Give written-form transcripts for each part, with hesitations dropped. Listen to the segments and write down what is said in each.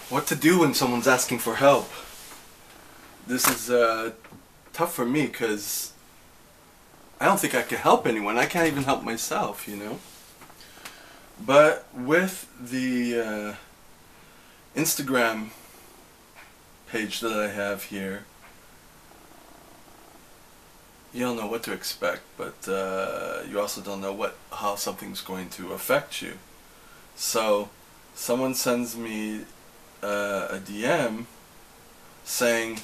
What to do when someone's asking for help? This is tough for me because I don't think I can help anyone. I can't even help myself, you know? But with the Instagram page that I have here, you don't know what to expect, but you also don't know how something's going to affect you. So someone sends me a DM saying,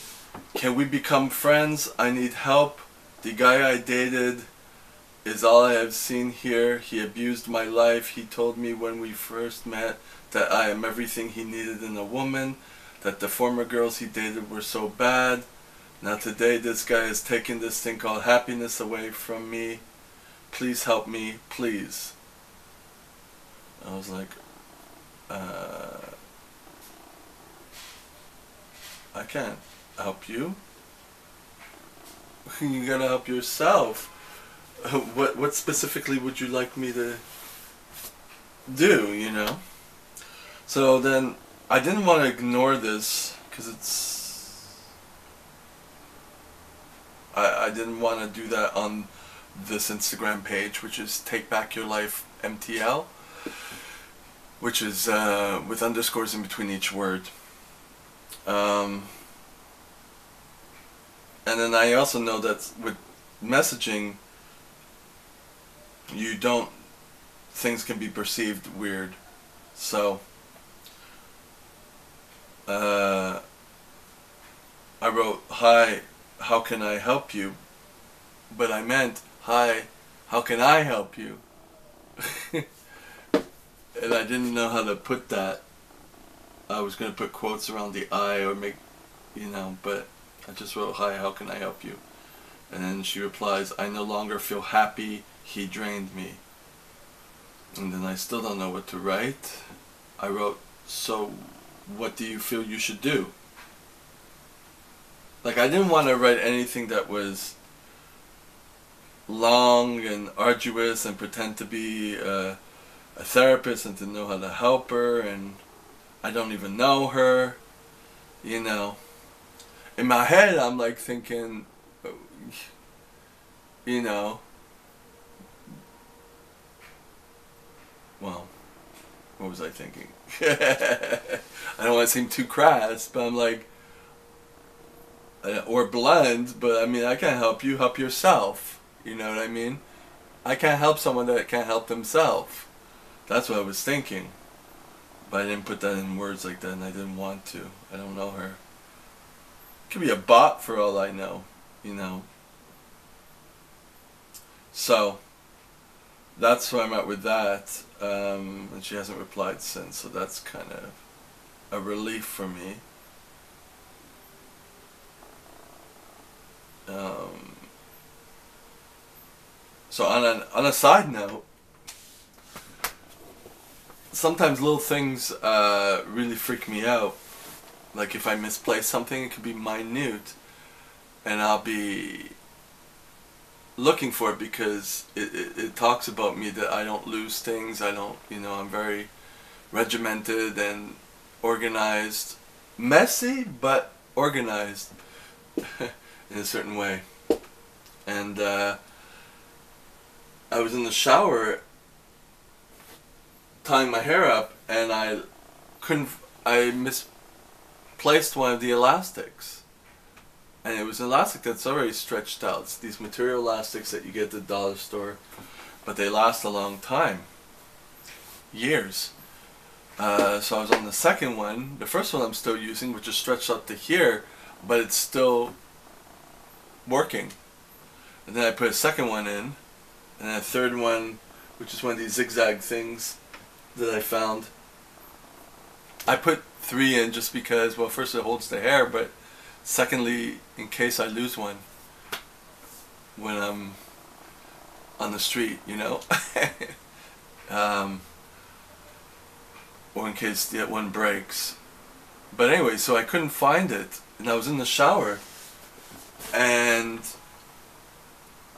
"Can we become friends? I need help. The guy I dated is all I have seen here. He abused my life. He told me when we first met that I am everything he needed in a woman, that the former girls he dated were so bad. Now today this guy has taken this thing called happiness away from me. Please help me, please." I was like, I can't help you. You gotta help yourself. What specifically would you like me to do, you know? So then I didn't want to ignore this because I didn't want to do that on this Instagram page, which is Take Back Your Life MTL, which is with underscores in between each word. And then I also know that with messaging, things can be perceived weird. So I wrote, "Hi, how can I help you?" But I meant, "Hi, how can I help you?" And I didn't know how to put that. I was going to put quotes around the I or make, but I just wrote, "Hi, how can I help you?" And then she replies, "I no longer feel happy. He drained me." And then I still don't know what to write. I wrote, "So what do you feel you should do?" Like, I didn't want to write anything that was long and arduous and pretend to be a therapist and to know how to help her, and I don't even know her, In my head, I'm like thinking, well, what was I thinking? I don't want to seem too crass, but I'm like, or blunt, but I mean, I can't help you, help yourself. You know what I mean? I can't help someone that can't help themselves. That's what I was thinking. But I didn't put that in words like that, and I didn't want to. I don't know her. Could be a bot for all I know, So, that's where I'm at with that. And she hasn't replied since, so that's kind of a relief for me. So on a side note, sometimes little things really freak me out. Like if I misplace something, it could be minute, and I'll be looking for it because it talks about me that I don't lose things. I don't, I'm very regimented and organized. Messy, but organized in a certain way. And I was in the shower tying my hair up, and I misplaced one of the elastics. And it was an elastic that's already stretched out. It's these material elastics that you get at the dollar store, but they last a long time. Years. So I was on the second one. The first one I'm still using, which is stretched out to here, but it's still working. And then I put a second one in, and then a third one, which is one of these zigzag things that I found. I put 3 in just because, well, first it holds the hair, but secondly, in case I lose one when I'm on the street, or in case the one breaks. But anyway, so I couldn't find it, and I was in the shower, and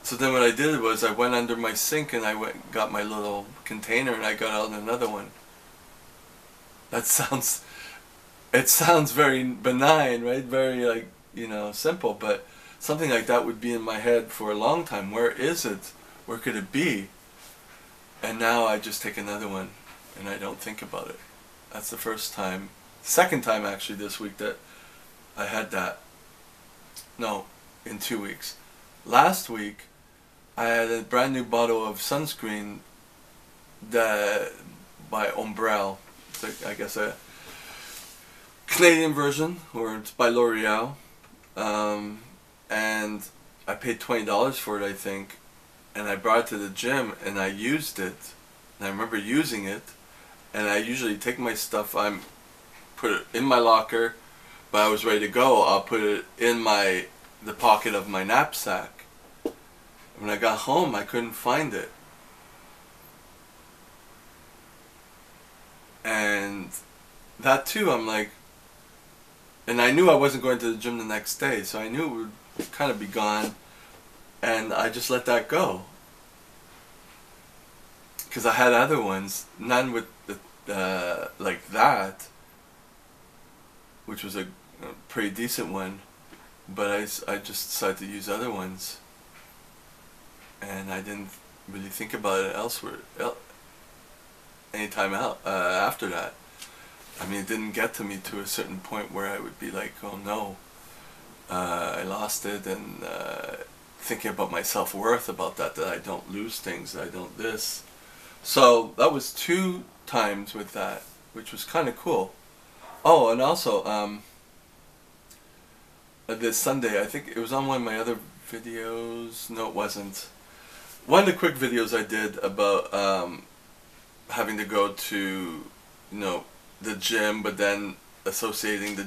so then what I did was I went under my sink and I got my little container and I got out another one. That sounds it sounds very benign, right? Very like, simple, but something like that would be in my head for a long time. Where is it? Where could it be? And now I just take another one and I don't think about it. That's the first time, second time actually this week that I had that. No, in 2 weeks. Last week, I had a brand new bottle of sunscreen that by Ombrelle. It's like, I guess a Canadian version, or it's by L'Oreal. And I paid $20 for it, I think. And I brought it to the gym and I used it. And I remember using it. And I usually take my stuff, put it in my locker, but I was ready to go. I'll put it in the pocket of my knapsack. When I got home, I couldn't find it. And that too, I'm like, and I knew I wasn't going to the gym the next day, so I knew it would kind of be gone. And I just let that go. Because I had other ones, none with like that, which was a pretty decent one, but I just decided to use other ones. And I didn't really think about it elsewhere, anytime after that. I mean, it didn't get to me to a certain point where I would be like, oh no, I lost it, and thinking about my self-worth about that I don't lose things, that I don't this. So that was 2 times with that, which was kind of cool. Oh, and also, this Sunday, I think it was on one of my other videos. No, it wasn't. One of the quick videos I did about having to go to, the gym, but then associating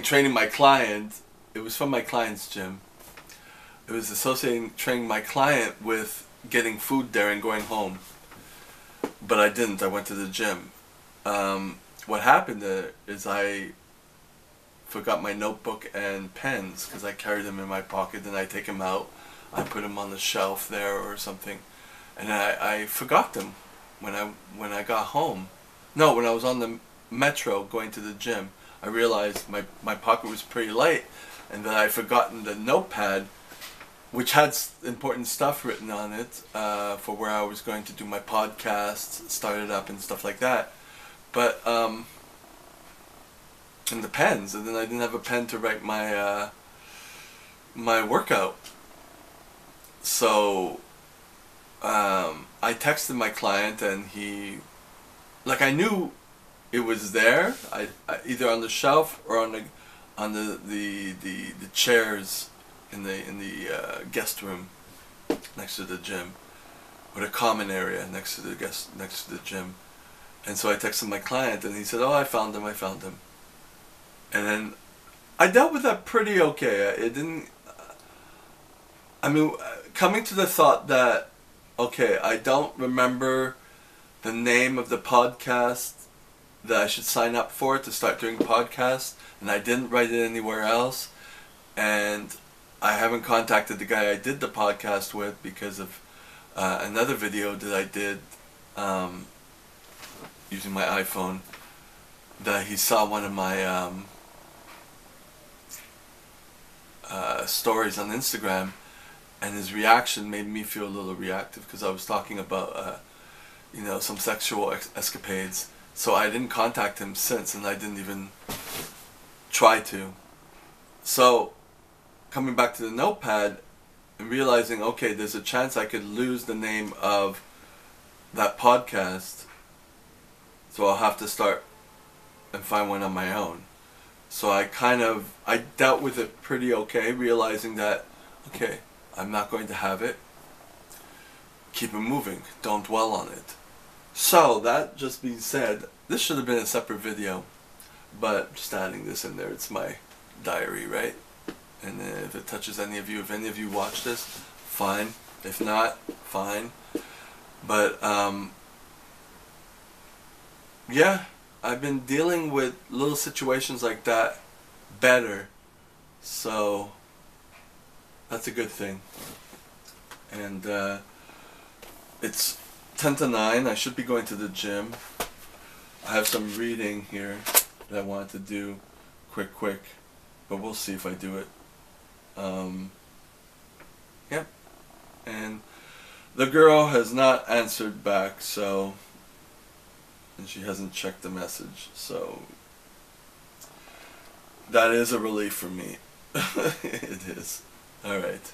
training my client. It was from my client's gym. It was training my client with getting food there and going home. But I didn't. I went to the gym. What happened there is I forgot my notebook and pens because I carried them in my pocket, and I take them out. I put them on the shelf there or something, and I forgot them when I got home. No, when I was on the metro going to the gym, I realized my pocket was pretty light, and that I had forgotten the notepad, which had important stuff written on it for where I was going to do my podcast, start it up and stuff like that. But and the pens, and then I didn't have a pen to write my my workout. So I texted my client, and I knew it was there. I either on the shelf or on the chairs in the guest room next to the gym, or the common area next to the gym. And so I texted my client, and he said, "Oh, I found him. And then I dealt with that pretty okay. It didn't. I mean, coming to the thought that, okay, I don't remember the name of the podcast that I should sign up for to start doing podcasts, and I didn't write it anywhere else, and I haven't contacted the guy I did the podcast with because of another video that I did using my iPhone, that he saw one of my stories on Instagram, and his reaction made me feel a little reactive because I was talking about some sexual escapades. So I didn't contact him since, and I didn't even try to. So coming back to the notepad and realizing, okay, there's a chance I could lose the name of that podcast, so I'll have to start and find one on my own. So I dealt with it pretty okay, realizing that, okay, I'm not going to have it. Keep it moving. Don't dwell on it. So, that just being said, this should have been a separate video, but just adding this in there. It's my diary, right? And if it touches any of you, if any of you watch this, fine. If not, fine. But, yeah, I've been dealing with little situations like that better. So, that's a good thing. And it's 10 to 9. I should be going to the gym. I have some reading here that I wanted to do quick, but we'll see if I do it. Yep. And the girl has not answered back, so, and she hasn't checked the message, so that is a relief for me. It is. Alright.